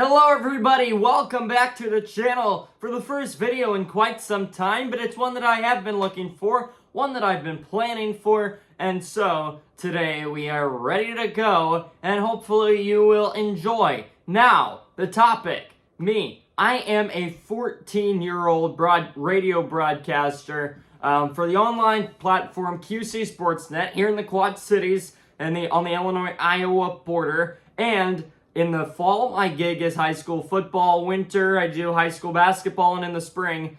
Hello everybody, welcome back to the channel for the first video in quite some time, but it's one that I have been looking for, one that I've been planning for, and so today we are ready to go, and hopefully you will enjoy. Now, the topic, me. I am a 14-year-old radio broadcaster for the online platform QC Sportsnet here in the Quad Cities and on the Illinois-Iowa border, and in the fall, my gig is high school football. Winter, I do high school basketball. And in the spring,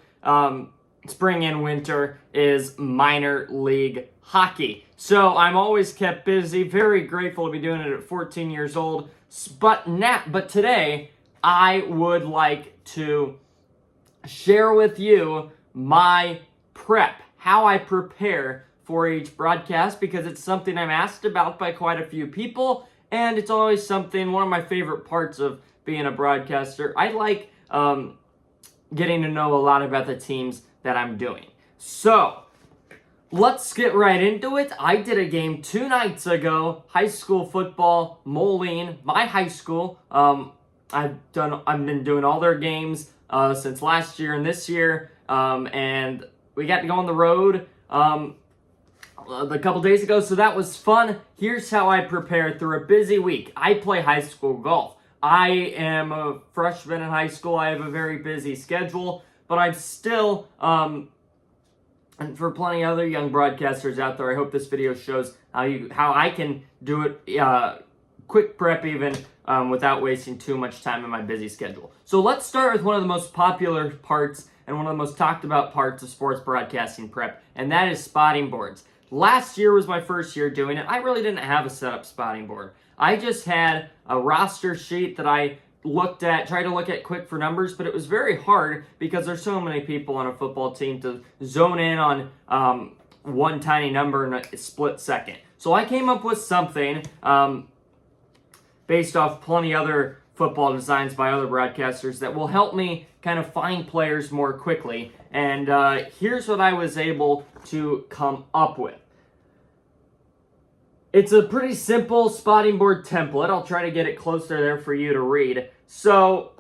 spring and winter is minor league hockey. So I'm always kept busy. Very grateful to be doing it at 14 years old. But today, I would like to share with you my prep, how I prepare for each broadcast, because it's something I'm asked about by quite a few people. And it's always something, one of my favorite parts of being a broadcaster. I like getting to know a lot about the teams that I'm doing. So, let's get right into it. I did a game 2 nights ago, high school football, Moline, my high school. I've been doing all their games since last year and this year, and we got to go on the road a couple days ago, so that was fun. Here's how I prepare through a busy week. I play high school golf. I am a freshman in high school. I have a very busy schedule, but I'm still, and for plenty of other young broadcasters out there, I hope this video shows how I can do it quick prep even without wasting too much time in my busy schedule. So let's start with one of the most popular parts and one of the most talked about parts of sports broadcasting prep, and that is spotting boards. Last year was my first year doing it. I really didn't have a set up spotting board. I just had a roster sheet that I tried to look at quick for numbers, but it was very hard because there's so many people on a football team to zone in on one tiny number in a split second. So I came up with something based off plenty other football designs by other broadcasters that will help me kind of find players more quickly. And here's what I was able to come up with. It's a pretty simple spotting board template. I'll try to get it closer there for you to read. So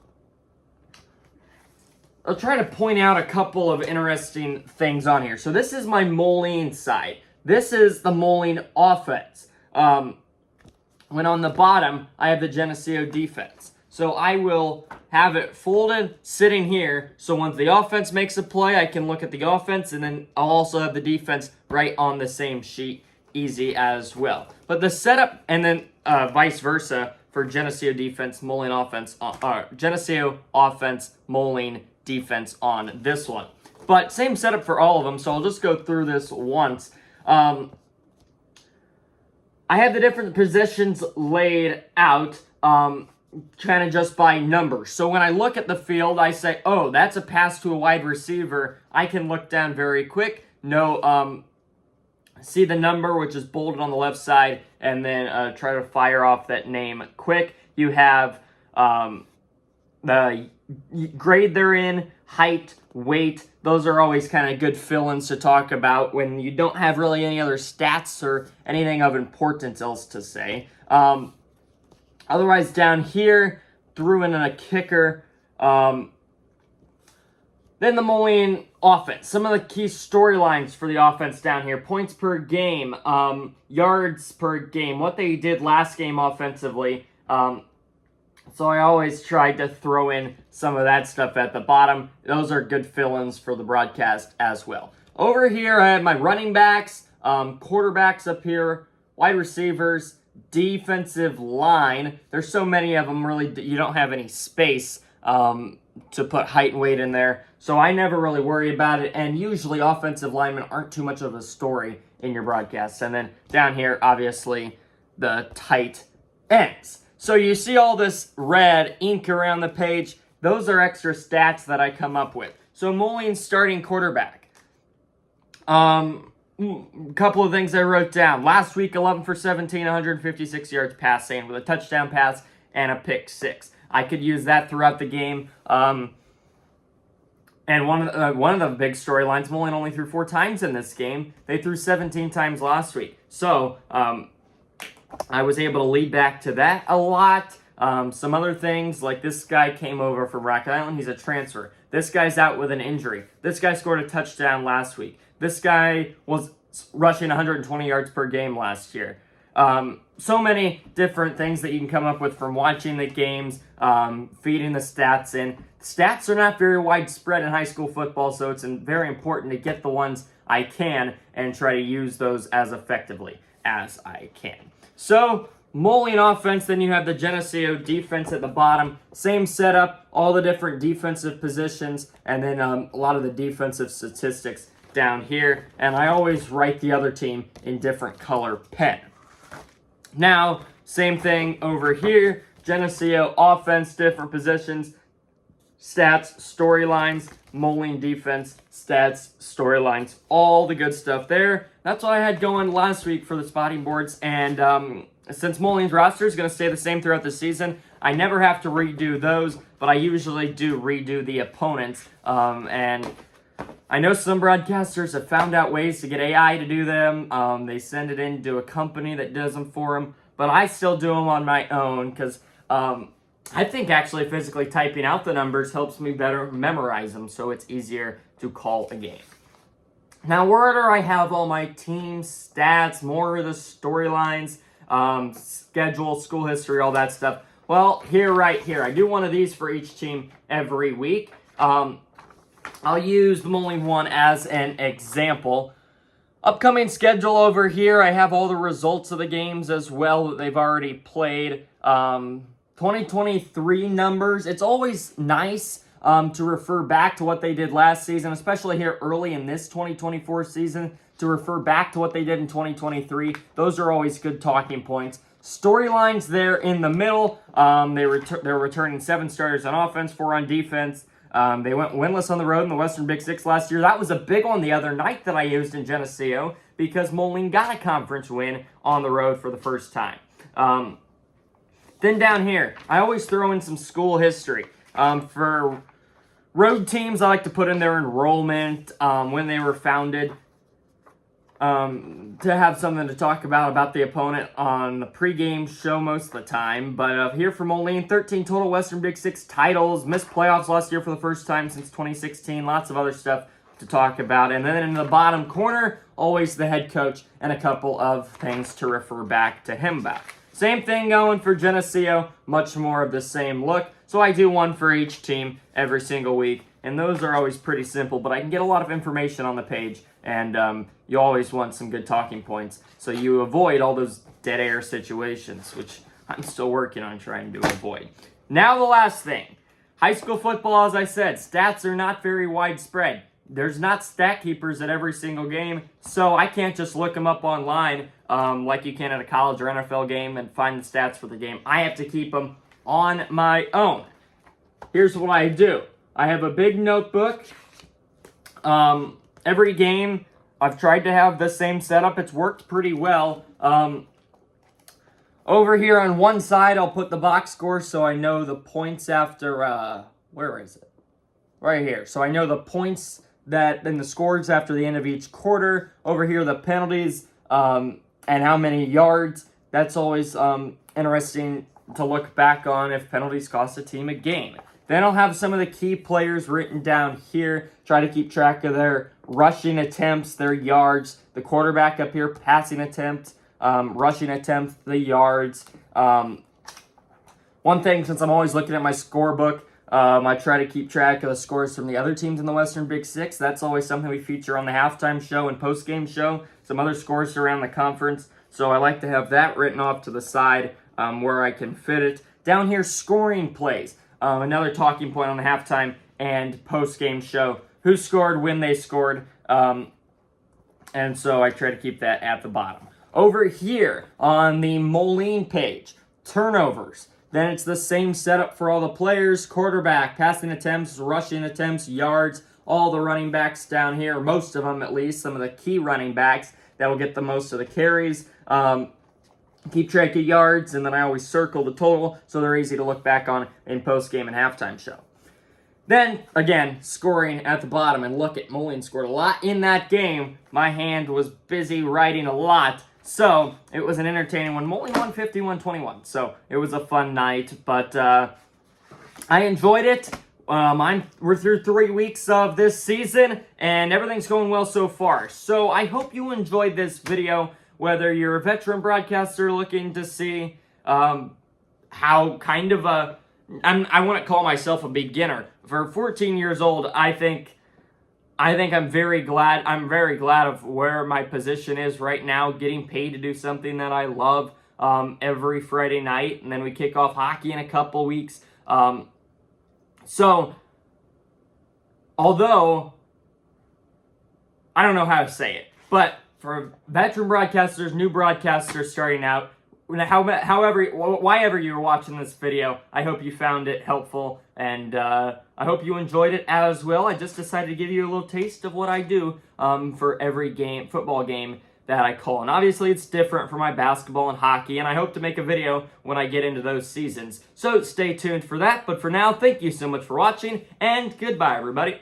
I'll try to point out a couple of interesting things on here. So this is my Moline side. This is the Moline offense. When on the bottom, I have the Geneseo defense. So I will have it folded, sitting here, so once the offense makes a play, I can look at the offense, and then I'll also have the defense right on the same sheet, easy as well. But the setup, and then vice versa for Geneseo defense, Moline offense, Geneseo offense, Moline defense on this one. But same setup for all of them, so I'll just go through this once. I have the different positions laid out, kind of just by numbers. So when I look at the field, I say, oh, that's a pass to a wide receiver. I can look down very quick, see the number, which is bolded on the left side, and then try to fire off that name quick. You have the grade they're in, height, weight. Those are always kind of good fill-ins to talk about when you don't have really any other stats or anything of importance else to say. Otherwise, down here, threw in a kicker. Then the Moline offense. Some of the key storylines for the offense down here. Points per game, yards per game, what they did last game offensively. So I always tried to throw in some of that stuff at the bottom. Those are good fill-ins for the broadcast as well. Over here, I have my running backs, quarterbacks up here, wide receivers, defensive line. There's so many of them, really, you don't have any space to put height and weight in there. So I never really worry about it. And usually offensive linemen aren't too much of a story in your broadcasts. And then down here, obviously, the tight ends. So you see all this red ink around the page. Those are extra stats that I come up with. So Moline's starting quarterback. Couple of things I wrote down. Last week, 11 for 17, 156 yards passing with a touchdown pass and a pick 6. I could use that throughout the game. And one of the big storylines, Moline only threw 4 times in this game. They threw 17 times last week. So I was able to lead back to that a lot. Some other things, like this guy came over from Rock Island. He's a transfer. This guy's out with an injury. This guy scored a touchdown last week. This guy was rushing 120 yards per game last year. So many different things that you can come up with from watching the games, feeding the stats in. Stats are not very widespread in high school football, so it's very important to get the ones I can and try to use those as effectively as I can. So, Moline offense, then you have the Geneseo defense at the bottom. Same setup, all the different defensive positions, and then a lot of the defensive statistics down here. And I always write the other team in different color pen. Now, same thing over here. Geneseo offense, different positions, stats, storylines, Moline defense, stats, storylines, all the good stuff there. That's what I had going last week for the spotting boards. And since Moline's roster is going to stay the same throughout the season, I never have to redo those, but I usually do redo the opponents. And I know some broadcasters have found out ways to get AI to do them. They send it in to a company that does them for them, but I still do them on my own because I think actually physically typing out the numbers helps me better memorize them, so it's easier to call a game. Now, where do I have all my team stats, more of the storylines, schedule, school history, all that stuff? Well, right here. I do one of these for each team every week. I'll use the Moline one as an example. Upcoming schedule over here, I have all the results of the games as well that they've already played. 2023 numbers, it's always nice to refer back to what they did last season, especially here early in this 2024 season, to refer back to what they did in 2023. Those are always good talking points. Storylines there in the middle. They're returning 7 starters on offense, 4 on defense. They went winless on the road in the Western Big Six last year. That was a big one the other night that I used in Geneseo because Moline got a conference win on the road for the first time. Then down here, I always throw in some school history. For road teams, I like to put in their enrollment, when they were founded, to have something to talk about the opponent on the pregame show most of the time. But here for Moline, 13 total Western Big Six titles, missed playoffs last year for the first time since 2016, lots of other stuff to talk about. And then in the bottom corner, always the head coach and a couple of things to refer back to him about. Same thing going for Geneseo, much more of the same look. So I do one for each team every single week, and those are always pretty simple, but I can get a lot of information on the page, and you always want some good talking points, so you avoid all those dead air situations, which I'm still working on trying to avoid. Now the last thing. High school football, as I said, stats are not very widespread. There's not stat keepers at every single game, so I can't just look them up online like you can at a college or NFL game and find the stats for the game. I have to keep them on my own. Here's what I do. I have a big notebook. Every game, I've tried to have the same setup. It's worked pretty well. Over here on one side, I'll put the box score so I know the points after, where is it? Right here. So I know the points that in the scores after the end of each quarter. Over here, the penalties and how many yards. That's always interesting to look back on if penalties cost a team a game. Then I'll have some of the key players written down here. Try to keep track of their rushing attempts, their yards. The quarterback up here, passing attempts, rushing attempts, the yards. One thing, since I'm always looking at my scorebook, I try to keep track of the scores from the other teams in the Western Big Six. That's always something we feature on the halftime show and postgame show. Some other scores around the conference. So I like to have that written off to the side where I can fit it. Down here, scoring plays. Another talking point on the halftime and postgame show. Who scored, when they scored. And so I try to keep that at the bottom. Over here on the Moline page, turnovers. Then it's the same setup for all the players, quarterback, passing attempts, rushing attempts, yards, all the running backs down here, most of them at least, some of the key running backs that will get the most of the carries. Keep track of yards, and then I always circle the total so they're easy to look back on in postgame and halftime show. Then, again, scoring at the bottom, and look at Moline scored a lot in that game. My hand was busy writing a lot So it was an entertaining one. Only 150-121. So it was a fun night, but I enjoyed it. We're through 3 weeks of this season, and everything's going well so far. So I hope you enjoyed this video, whether you're a veteran broadcaster looking to see how kind of I wouldn't call myself a beginner. For 14 years old, I think I'm very glad of where my position is right now, getting paid to do something that I love every Friday night, and then we kick off hockey in a couple weeks. So, although, I don't know how to say it, but for veteran broadcasters, new broadcasters starting out, whyever you're watching this video, I hope you found it helpful, and I hope you enjoyed it as well. I just decided to give you a little taste of what I do for every football game that I call. And obviously it's different for my basketball and hockey, and I hope to make a video when I get into those seasons. So stay tuned for that, but for now, thank you so much for watching, and goodbye, everybody.